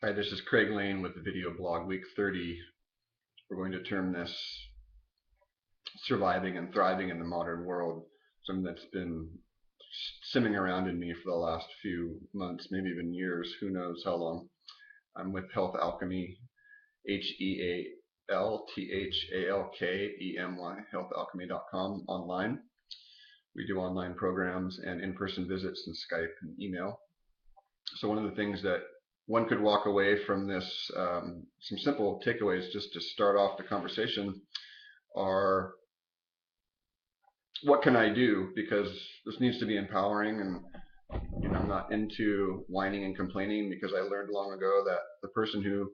Hi, this is Craig Lane with the video blog Week 30. We're going to term this Surviving and Thriving in the Modern World, something that's been simming around in me for the last few months, maybe even years, who knows how long. I'm with Health Alchemy, HealthAlchemy, healthalchemy.com online. We do online programs and in-person visits and Skype and email. So one of the things that one could walk away from this, some simple takeaways just to start off the conversation are, what can I do? Because this needs to be empowering, and I'm not into whining and complaining, because I learned long ago that the person who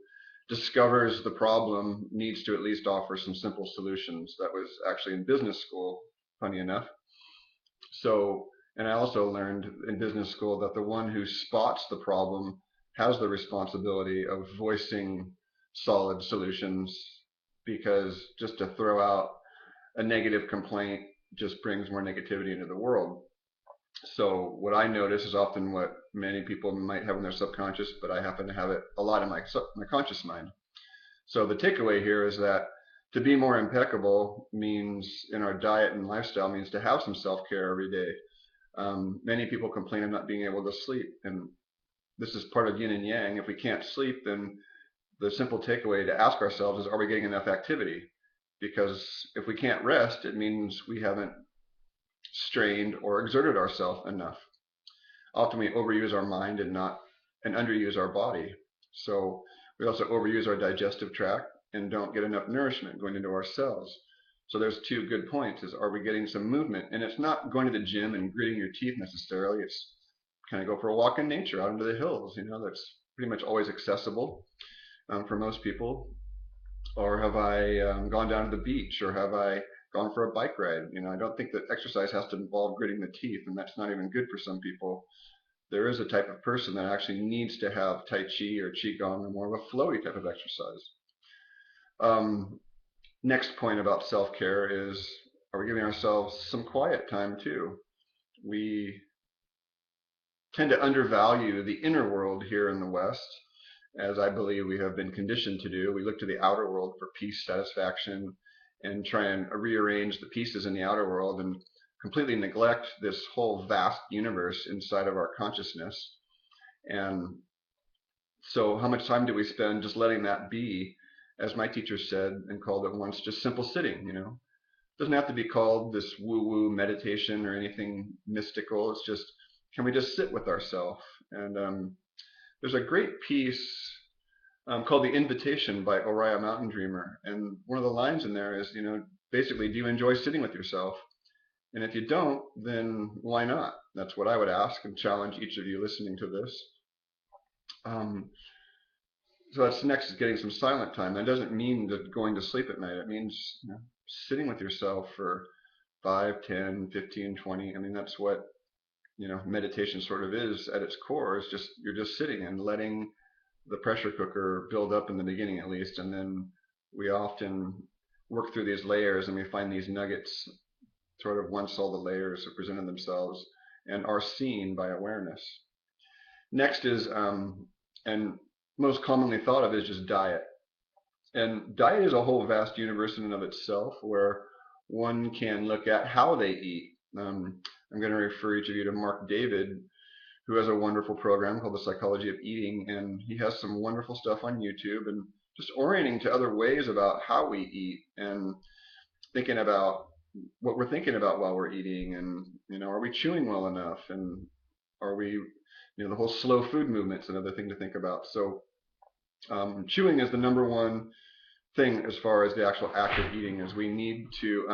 discovers the problem needs to at least offer some simple solutions. That was actually in business school, funny enough. So, and I also learned in business school that the one who spots the problem has the responsibility of voicing solid solutions, because just to throw out a negative complaint just brings more negativity into the world. So what I notice is often what many people might have in their subconscious, but I happen to have it a lot in my conscious mind. So the takeaway here is that to be more impeccable means, in our diet and lifestyle, means to have some self-care every day. Many people complain of not being able to sleep, and this is part of yin and yang. If we can't sleep, then the simple takeaway to ask ourselves is, are we getting enough activity? Because if we can't rest, it means we haven't strained or exerted ourselves enough. Often we overuse our mind and underuse our body. So we also overuse our digestive tract and don't get enough nourishment going into our cells. So there's two good points: is, are we getting some movement? And it's not going to the gym and gritting your teeth necessarily. It's kind of go for a walk in nature out into the hills. That's pretty much always accessible for most people. Or have I gone down to the beach? Or have I gone for a bike ride? I don't think that exercise has to involve gritting the teeth, and that's not even good for some people. There is a type of person that actually needs to have Tai Chi or Qigong or more of a flowy type of exercise. Um, Next point about self-care is, are we giving ourselves some quiet time too? We tend to undervalue the inner world here in the West, as I believe we have been conditioned to do. We look to the outer world for peace, satisfaction, and try and rearrange the pieces in the outer world, and completely neglect this whole vast universe inside of our consciousness. And so how much time do we spend just letting that be, as my teacher said and called it once, just simple sitting? It doesn't have to be called this woo-woo meditation or anything mystical. It's just, can we just sit with ourselves? And there's a great piece called The Invitation by Oriah Mountain Dreamer. And one of the lines in there is, basically, do you enjoy sitting with yourself? And if you don't, then why not? That's what I would ask and challenge each of you listening to this. Um, so that's next, is getting some silent time. That doesn't mean that going to sleep at night. It means sitting with yourself for 5, 10, 15, 20. I mean, that's what meditation sort of is at its core. Is just, you're just sitting and letting the pressure cooker build up in the beginning, at least, and then we often work through these layers and we find these nuggets sort of once all the layers have presented themselves and are seen by awareness. Next is, and most commonly thought of, is just diet. And diet is a whole vast universe in and of itself, where one can look at how they eat. I'm going to refer each of you to Mark David, who has a wonderful program called The Psychology of Eating, and he has some wonderful stuff on YouTube, and just orienting to other ways about how we eat, and thinking about what we're thinking about while we're eating, and are we chewing well enough, and are we, the whole slow food movement's another thing to think about. So chewing is the number one thing as far as the actual act of eating. Is we need to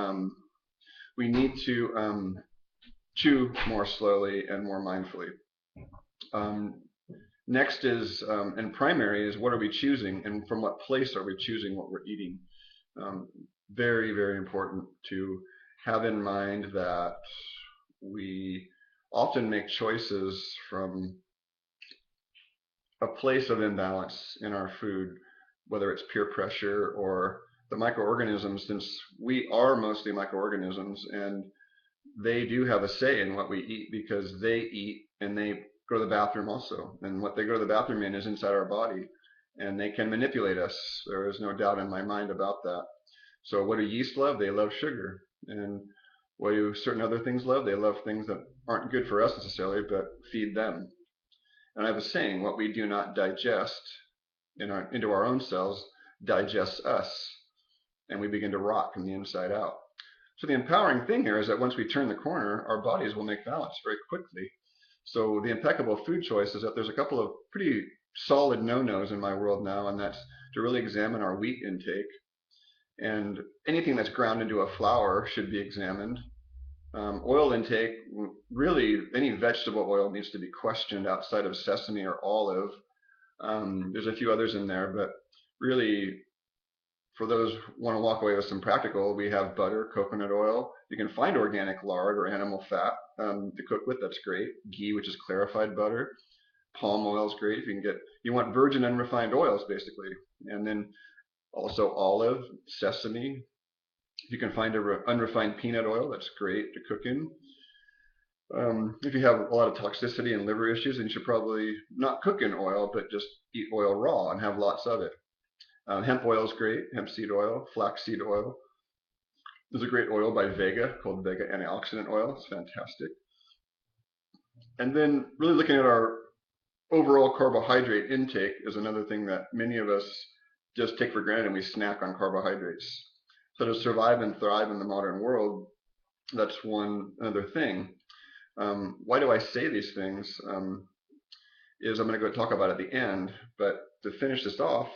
chew more slowly and more mindfully. Um, Next is, and primary is, what are we choosing, and from what place are we choosing what we're eating? Um, Very, very important to have in mind that we often make choices from a place of imbalance in our food, whether it's peer pressure or the microorganisms, since we are mostly microorganisms, and they do have a say in what we eat, because they eat and they go to the bathroom also. And what they go to the bathroom in is inside our body. and they can manipulate us. There is no doubt in my mind about that. So what do yeast love? They love sugar. And what do certain other things love? They love things that aren't good for us necessarily, but feed them. And I have a saying, what we do not digest into our own cells digests us, and we begin to rot from the inside out. So the empowering thing here is that once we turn the corner, our bodies will make balance very quickly. So the impeccable food choice is that there's a couple of pretty solid no-nos in my world now, and that's to really examine our wheat intake. And anything that's ground into a flour should be examined. Oil intake, really any vegetable oil needs to be questioned outside of sesame or olive. There's a few others in there, but really for those who want to walk away with some practical, we have butter, coconut oil. You can find organic lard or animal fat to cook with. That's great. Ghee, which is clarified butter. Palm oil is great. If you can get, you want virgin unrefined oils basically, and then also olive, sesame. If you can find a unrefined peanut oil, that's great to cook in. If you have a lot of toxicity and liver issues, then you should probably not cook in oil, but just eat oil raw and have lots of it. Hemp oil is great, hemp seed oil, flaxseed oil. There's a great oil by Vega called Vega Antioxidant Oil. It's fantastic. And then really looking at our overall carbohydrate intake is another thing that many of us just take for granted, and we snack on carbohydrates. So to survive and thrive in the modern world, that's another thing. Why do I say these things? Is I'm going to go talk about at the end, but to finish this off,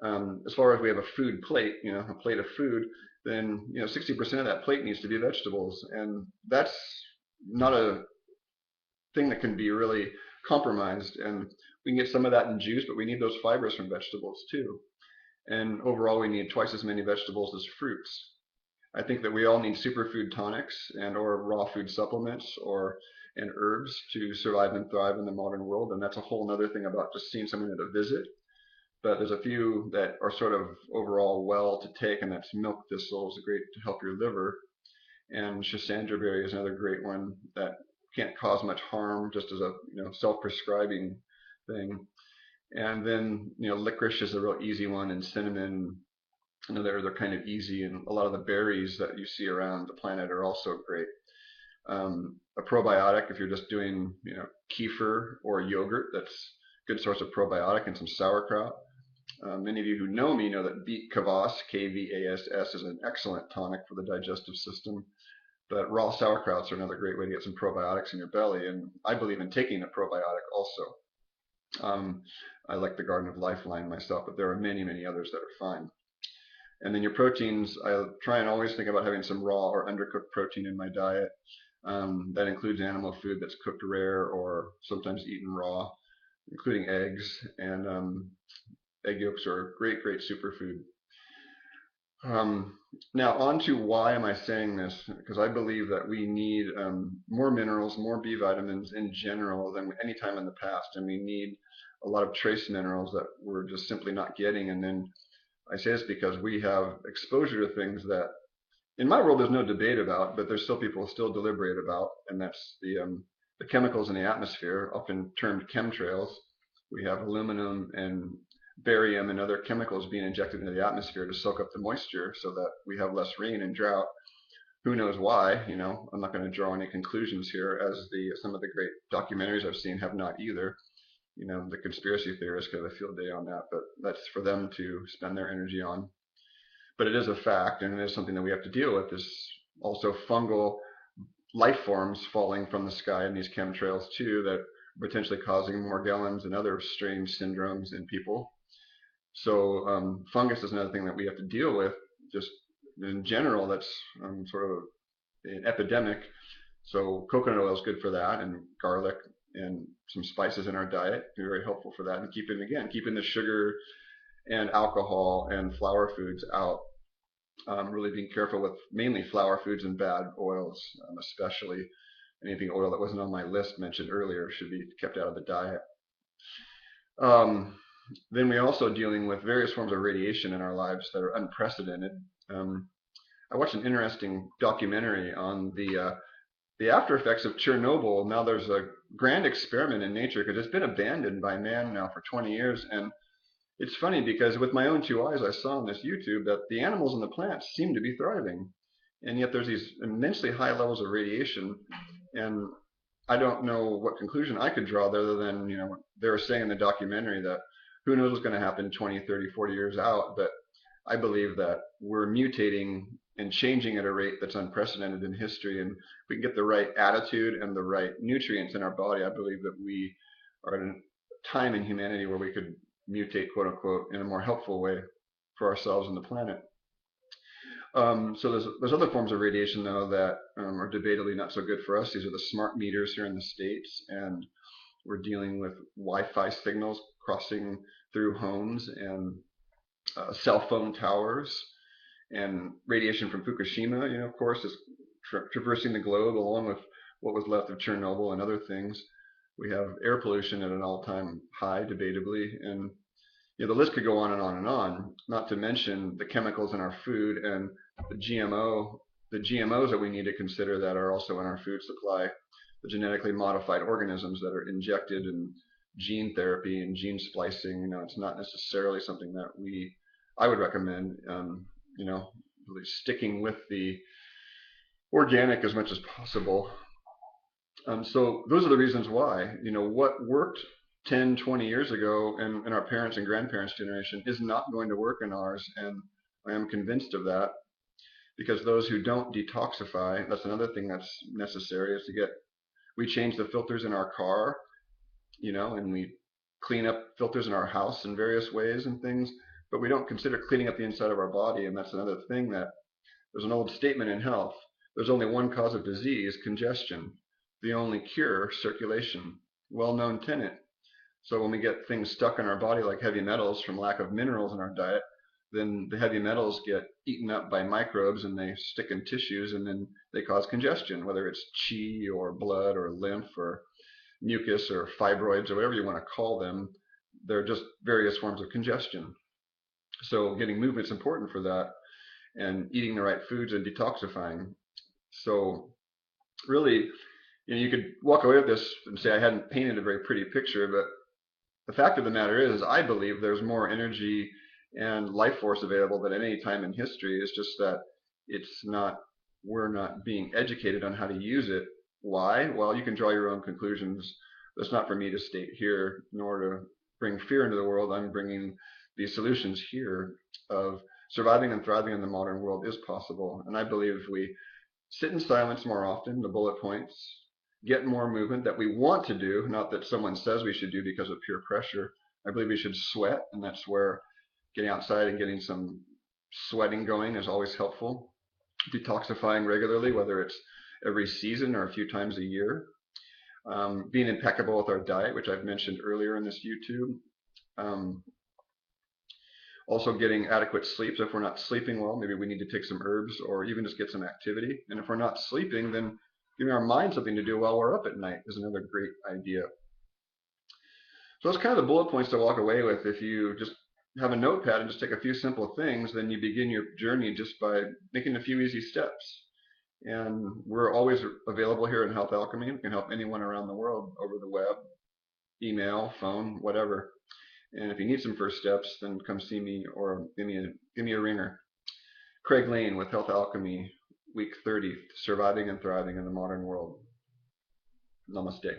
as far as we have a food plate, a plate of food, then 60% of that plate needs to be vegetables, and that's not a thing that can be really compromised. And we can get some of that in juice, but we need those fibers from vegetables too. And overall, we need twice as many vegetables as fruits. I think that we all need superfood tonics and or raw food supplements and herbs to survive and thrive in the modern world. And that's a whole other thing about just seeing someone at a visit. But there's a few that are sort of overall well to take, and that's milk thistle is great to help your liver. And Schisandra berry is another great one that can't cause much harm, just as a self-prescribing thing. And then licorice is a real easy one, and cinnamon. They're kind of easy, and a lot of the berries that you see around the planet are also great. A probiotic, if you're just doing kefir or yogurt, that's a good source of probiotic, and some sauerkraut. Many of you who know me know that beet kvass, Kvass, is an excellent tonic for the digestive system. But raw sauerkrauts are another great way to get some probiotics in your belly, and I believe in taking a probiotic also. I like the Garden of Life line myself, but there are many, many others that are fine. And then your proteins, I try and always think about having some raw or undercooked protein in my diet. That includes animal food that's cooked rare or sometimes eaten raw, including eggs. And egg yolks are a great, great superfood. Now on to why am I saying this? Because I believe that we need more minerals, more B vitamins in general than any time in the past. And we need a lot of trace minerals that we're just simply not getting. And then I say this because we have exposure to things that in my world there's no debate about, but there's still people still deliberate about, and that's the chemicals in the atmosphere, often termed chemtrails. We have aluminum and barium and other chemicals being injected into the atmosphere to soak up the moisture so that we have less rain and drought. Who knows why? I'm not going to draw any conclusions here, as some of the great documentaries I've seen have not either. The conspiracy theorists could have a field day on that, but that's for them to spend their energy on. But it is a fact, and it is something that we have to deal with. There's also fungal life forms falling from the sky in these chemtrails too that are potentially causing Morgellons and other strange syndromes in people. So fungus is another thing that we have to deal with. Just in general, that's sort of an epidemic. So coconut oil is good for that, and garlic and some spices in our diet are very helpful for that. And keeping the sugar and alcohol and flour foods out. Really being careful with mainly flour foods and bad oils, especially anything oil that wasn't on my list mentioned earlier should be kept out of the diet. Then we're also dealing with various forms of radiation in our lives that are unprecedented. I watched an interesting documentary on the after effects of Chernobyl. Now there's a grand experiment in nature because it's been abandoned by man now for 20 years, and It's funny because with my own two eyes, I saw on this YouTube that the animals and the plants seem to be thriving, and yet there's these immensely high levels of radiation, and I don't know what conclusion I could draw there other than, they were saying in the documentary that who knows what's going to happen 20, 30, 40 years out, but I believe that we're mutating and changing at a rate that's unprecedented in history, and if we can get the right attitude and the right nutrients in our body, I believe that we are at a time in humanity where we could mutate, quote unquote, in a more helpful way for ourselves and the planet. So there's other forms of radiation though that are debatably not so good for us. These are the smart meters here in the States, and we're dealing with Wi-Fi signals crossing through homes and cell phone towers, and radiation from Fukushima, of course, is traversing the globe along with what was left of Chernobyl and other things. We have air pollution at an all-time high, debatably, and the list could go on and on and on. Not to mention the chemicals in our food and the GMOs that we need to consider that are also in our food supply, the genetically modified organisms that are injected in gene therapy and gene splicing. It's not necessarily something that I would recommend. Really sticking with the organic as much as possible. So those are the reasons why. What worked 10, 20 years ago in our parents' and grandparents' generation is not going to work in ours, and I am convinced of that, because those who don't detoxify, that's another thing that's necessary, is we change the filters in our car, and we clean up filters in our house in various ways and things, but we don't consider cleaning up the inside of our body, and that's another thing that there's an old statement in health. There's only one cause of disease, congestion. The only cure, circulation. Well-known tenet. So when we get things stuck in our body like heavy metals from lack of minerals in our diet, then the heavy metals get eaten up by microbes and they stick in tissues, and then they cause congestion, whether it's chi or blood or lymph or mucus or fibroids or whatever you want to call them. They're just various forms of congestion. So getting movement's important for that, and eating the right foods and detoxifying. So really, you could walk away with this and say I hadn't painted a very pretty picture, but the fact of the matter is I believe there's more energy and life force available than at any time in history. It's just that we're not being educated on how to use it. Why? Well, you can draw your own conclusions. That's not for me to state here, nor to bring fear into the world. I'm bringing these solutions here of surviving and thriving in the modern world is possible. And I believe if we sit in silence more often, the bullet points, get more movement that we want to do, not that someone says we should do because of peer pressure. I believe we should sweat, and that's where getting outside and getting some sweating going is always helpful. Detoxifying regularly, whether it's every season or a few times a year. Being impeccable with our diet, which I've mentioned earlier in this YouTube. Also getting adequate sleep. So if we're not sleeping well, maybe we need to take some herbs or even just get some activity. And if we're not sleeping, then giving our mind something to do while we're up at night is another great idea. So that's kind of the bullet points to walk away with. If you just have a notepad and just take a few simple things, then you begin your journey just by making a few easy steps. And we're always available here in Health Alchemy. We can help anyone around the world over the web, email, phone, whatever. And if you need some first steps, then come see me or give me a ringer. Craig Lane with Health Alchemy, week 30, Surviving and Thriving in the Modern World. Namaste.